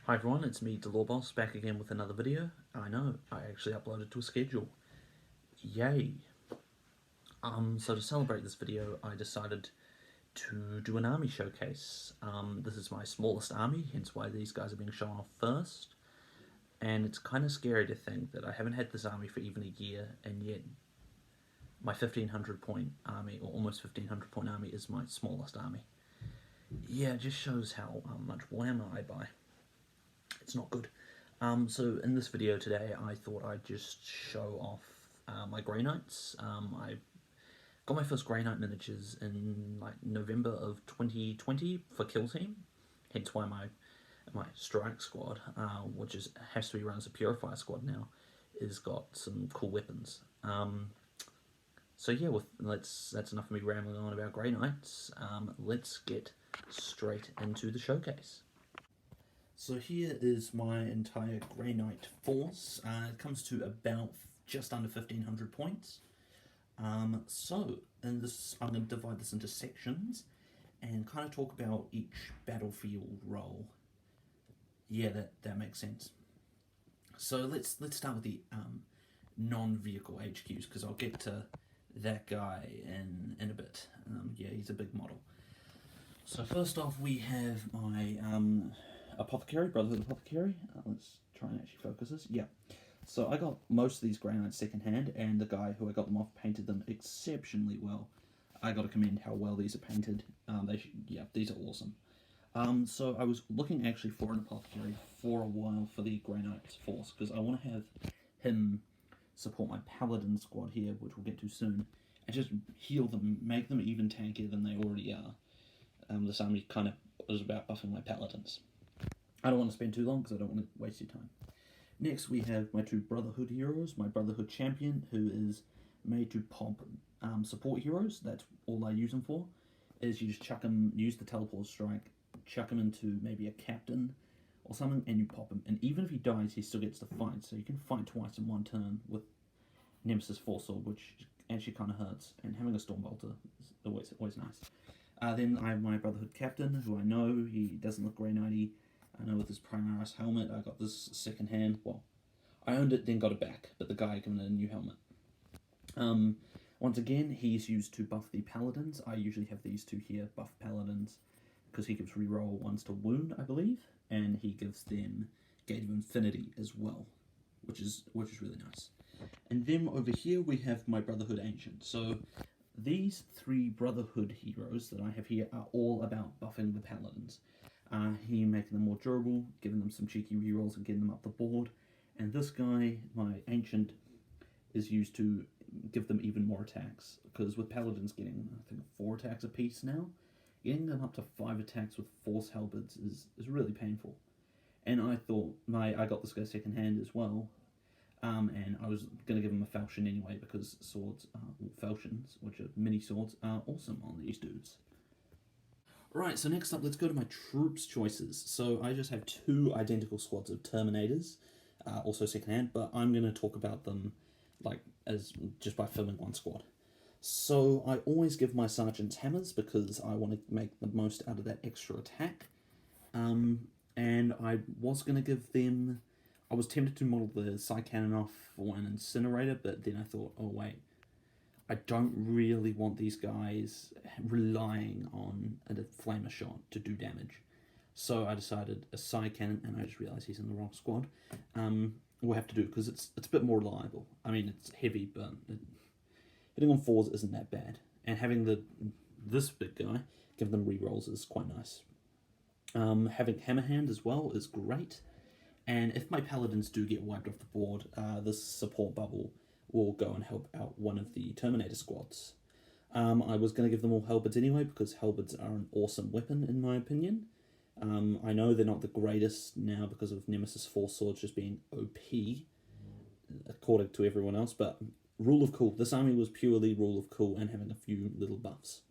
Hi everyone, it's me, Boss, back again with another video. I know, I actually uploaded to a schedule. Yay! So to celebrate this video, I decided to do an army showcase. This is my smallest army, hence why these guys are being shown off first. And it's kind of scary to think that I haven't had this army for even a year, and yet my 1500 point army, or almost 1500 point army, is my smallest army. Yeah, it just shows how much Warhammer I buy. It's not good. So in this video today, I thought I'd just show off my Grey Knights. I got my first Grey Knight miniatures in like November of 2020 for Kill Team, hence why my strike squad, which has to be run as a Purifier squad now, is got some cool weapons. So yeah, that's enough of me rambling on about Grey Knights. Let's get straight into the showcase. So here is my entire Grey Knight force. It comes to about just under 1500 points. So in this, I'm going to divide this into sections and kind of talk about each battlefield role. Yeah, that makes sense. So let's start with the non-vehicle HQs, because I'll get to that guy in a bit. Yeah, he's a big model. So first off, we have my Apothecary, Brotherhood Apothecary. Let's try and actually focus this. Yeah. So I got most of these Grey Knights second-hand, and the guy who I got them off painted them exceptionally well. I got to commend how well these are painted. These are awesome. So I was looking actually for an Apothecary for a while for the Grey Knights force, because I want to have him support my Paladin squad here, which we'll get to soon, and just heal them, make them even tankier than they already are. This army kind of is about buffing my Paladins. I don't want to spend too long because I don't want to waste your time. Next we have my two Brotherhood Heroes, my Brotherhood Champion, who is made to pop support heroes. That's all I use him for, is you just chuck him, use the teleport strike, chuck him into maybe a captain or something, and you pop him. And even if he dies, he still gets to fight, so you can fight twice in one turn with Nemesis Force Sword, which actually kind of hurts, and having a Stormbolter is always nice. Then I have my Brotherhood Captain, who I know, he doesn't look Grey Knighty. I know with his Primaris helmet, I got this second hand. Well, I owned it, then got it back, but the guy gave me a new helmet. Once again, he's used to buff the Paladins. I usually have these two here, buff Paladins, because he gives reroll ones to wound, I believe, and he gives them Gate of Infinity as well, which is really nice. And then over here we have my Brotherhood Ancient. So these three Brotherhood heroes that I have here are all about buffing the Paladins. He making them more durable, giving them some cheeky rerolls and getting them up the board. And this guy, my Ancient, is used to give them even more attacks. Because with Paladins getting, I think, 4 attacks apiece now, getting them up to 5 attacks with Force Halberds is really painful. And I thought, I got this guy second hand as well. And I was going to give him a falchion anyway, because swords, falchions, which are mini swords, are awesome on these dudes. Right, so next up, let's go to my troops choices. So I just have 2 identical squads of Terminators, also secondhand, but I'm going to talk about them as just by filming one squad. So I always give my sergeants hammers because I want to make the most out of that extra attack. And I was going to give them, I was tempted to model the Psy Cannon off for an Incinerator, but then I thought, oh wait, I don't really want these guys relying on a flamer shot to do damage. So I decided a Psy Cannon, and I just realised he's in the wrong squad. We'll have to do it because it's a bit more reliable. I mean, it's heavy, but hitting on 4s isn't that bad. And having this big guy give them rerolls is quite nice. Having Hammerhand as well is great. And if my Paladins do get wiped off the board, this support bubble will go and help out one of the Terminator squads. I was going to give them all halberds anyway, because halberds are an awesome weapon in my opinion. I know they're not the greatest now because of Nemesis Force Swords just being OP, according to everyone else, but rule of cool. This army was purely rule of cool and having a few little buffs.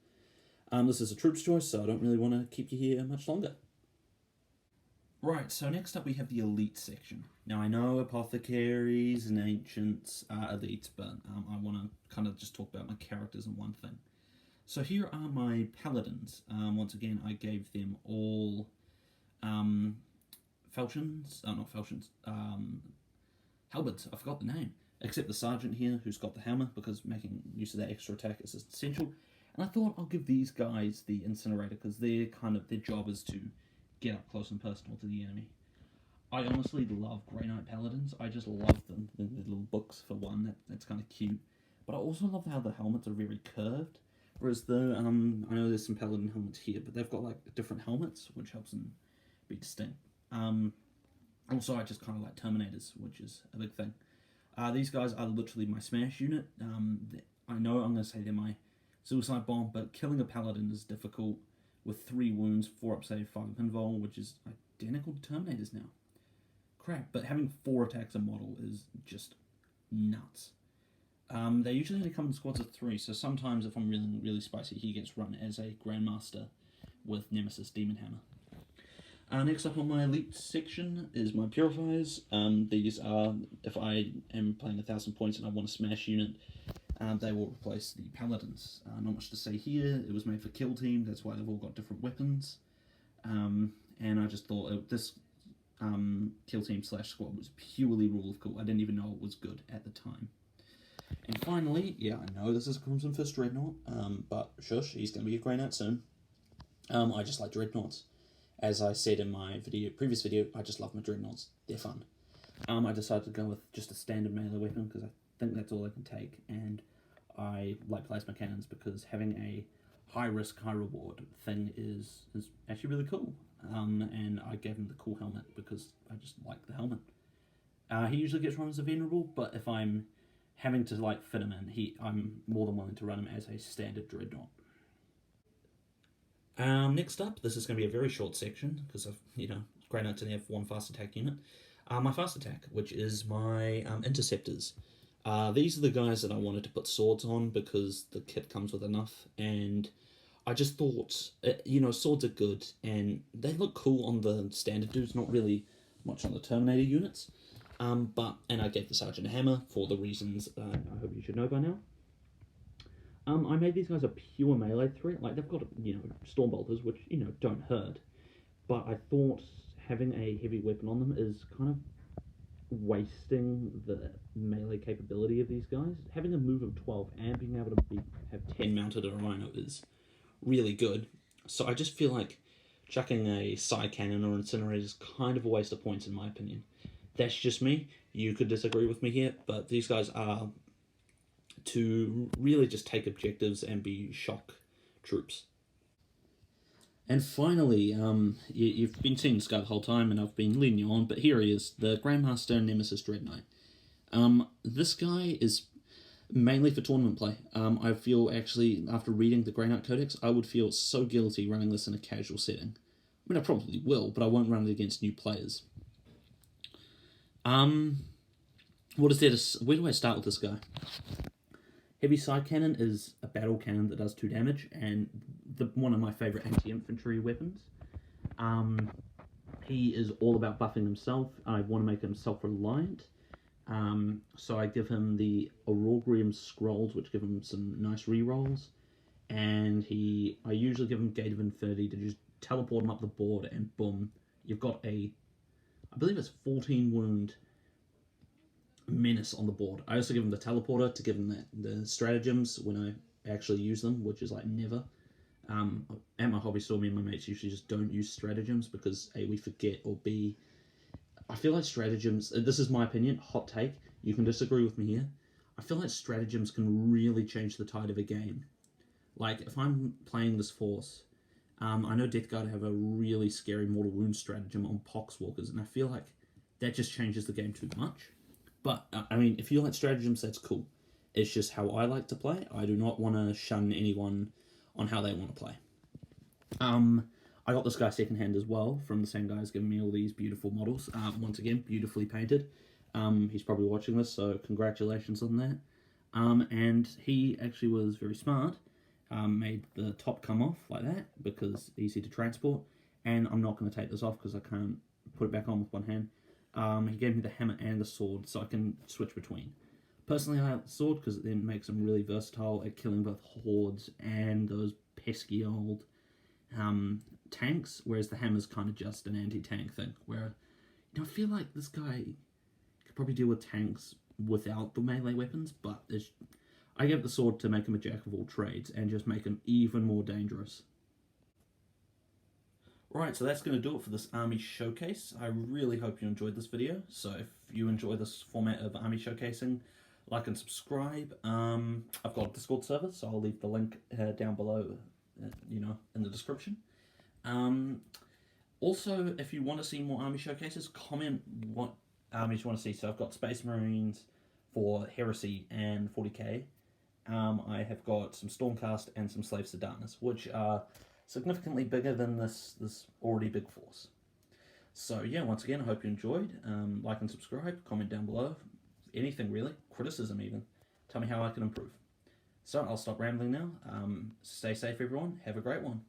This is a troops choice, so I don't really want to keep you here much longer. Right, so next up we have the elite section. Now I know Apothecaries and Ancients are elites, but I want to kind of just talk about my characters in one thing. So here are my Paladins. Once again, I gave them all falchions, not falchions, halberds, I forgot the name. Except the sergeant here, who's got the hammer, because making use of that extra attack is essential. And I thought I'll give these guys the incinerator, because their job is to get up close and personal to the enemy. I honestly love Grey Knight Paladins. I just love them. The little books, for one, that's kind of cute. But I also love how the helmets are very curved. Whereas the, I know there's some Paladin helmets here, but they've got like different helmets, which helps them be distinct. Also, I just kind of like Terminators, which is a big thing. These guys are literally my smash unit. I know I'm going to say they're my suicide bomb, but killing a Paladin is difficult with 3 wounds, 4 up save, 5 up invul, which is identical to Terminators now. Crap, but having 4 attacks a model is just nuts. They usually only come in squads of 3, so sometimes if I'm really, really spicy, he gets run as a Grandmaster with Nemesis Demon Hammer. Next up on my elite section is my Purifiers. These are, if I am playing 1,000 points and I want a smash unit, they will replace the Paladins. Not much to say here. It was made for kill team, that's why they've all got different weapons. And I just thought this kill team / squad was purely rule of cool. I didn't even know it was good at the time. And finally, yeah, I know this is a Crimson Fist Dreadnought, but shush, he's going to be a Grey Knight soon. I just like Dreadnoughts. As I said in my previous video, I just love my Dreadnoughts. They're fun. I decided to go with just a standard melee weapon because I think that's all I can take, and I like plasma cannons because having a high risk, high reward thing is actually really cool. And I gave him the cool helmet because I just like the helmet. He usually gets run as a venerable, but if I'm having to like fit him in, I'm more than willing to run him as a standard Dreadnought. Next up, this is going to be a very short section because I've, Grey Knight didn't have 1 fast attack unit. My fast attack, which is my Interceptors. These are the guys that I wanted to put swords on because the kit comes with enough, and I just thought, swords are good and they look cool on the standard dudes, not really much on the Terminator units. And I gave the Sergeant a hammer for the reasons I hope you should know by now. I made these guys a pure melee threat. Like, they've got, storm bolters, which, don't hurt. But I thought having a heavy weapon on them is kind of wasting the melee capability of these guys. Having a move of 12 and being able to have 10 mounted on a rhino is really good. So I just feel like chucking a side cannon or incinerator is kind of a waste of points in my opinion. That's just me. You could disagree with me here, but these guys are to really just take objectives and be shock troops. And finally, you've been seeing this guy the whole time, and I've been leading you on, but here he is, the Grandmaster Nemesis Dread Knight. This guy is mainly for tournament play. I feel, actually, after reading the Grey Knight Codex, I would feel so guilty running this in a casual setting. I mean, I probably will, but I won't run it against new players. Where do I start with this guy? Heavy side cannon is a battle cannon that does 2 damage, and one of my favourite anti-infantry weapons. He is all about buffing himself. I want to make him self-reliant. So I give him the Aurogrium Scrolls, which give him some nice rerolls. And I usually give him Gate of Infinity to just teleport him up the board, and boom, you've got I believe it's 14 wound menace on the board. I also give him the teleporter to give him the stratagems when I actually use them, which is like never. At my hobby store, me and my mates usually just don't use stratagems because A, we forget, or B, I feel like stratagems, this is my opinion, hot take, you can disagree with me here, I feel like stratagems can really change the tide of a game. Like, if I'm playing this force, I know Death Guard have a really scary mortal wound stratagem on Poxwalkers, and I feel like that just changes the game too much. But, I mean, if you like stratagems, that's cool. It's just how I like to play. I do not want to shun anyone on how they want to play. I got this guy secondhand as well, from the same guy who's giving me all these beautiful models. Once again, beautifully painted. He's probably watching this, so congratulations on that. And he actually was very smart. Made the top come off like that, because easy to transport. And I'm not going to take this off, because I can't put it back on with one hand. He gave me the hammer and the sword, so I can switch between. Personally, I like the sword because it then makes him really versatile at killing both hordes and those pesky old tanks, whereas the hammer's kind of just an anti-tank thing, where I feel like this guy could probably deal with tanks without the melee weapons, but I gave the sword to make him a jack of all trades and just make him even more dangerous. Right, so that's going to do it for this army showcase. I really hope you enjoyed this video. So if you enjoy this format of army showcasing, like and subscribe. I've got a Discord server, so I'll leave the link down below, in the description. Also, if you want to see more army showcases, comment what armies you want to see. So I've got Space Marines for Heresy and 40k. I have got some Stormcast and some Slave Sedanas, which are significantly bigger than this already big force. So yeah, once again, I hope you enjoyed. Like and subscribe, comment down below. Anything really, criticism even. Tell me how I can improve. So I'll stop rambling now. Stay safe everyone, have a great one.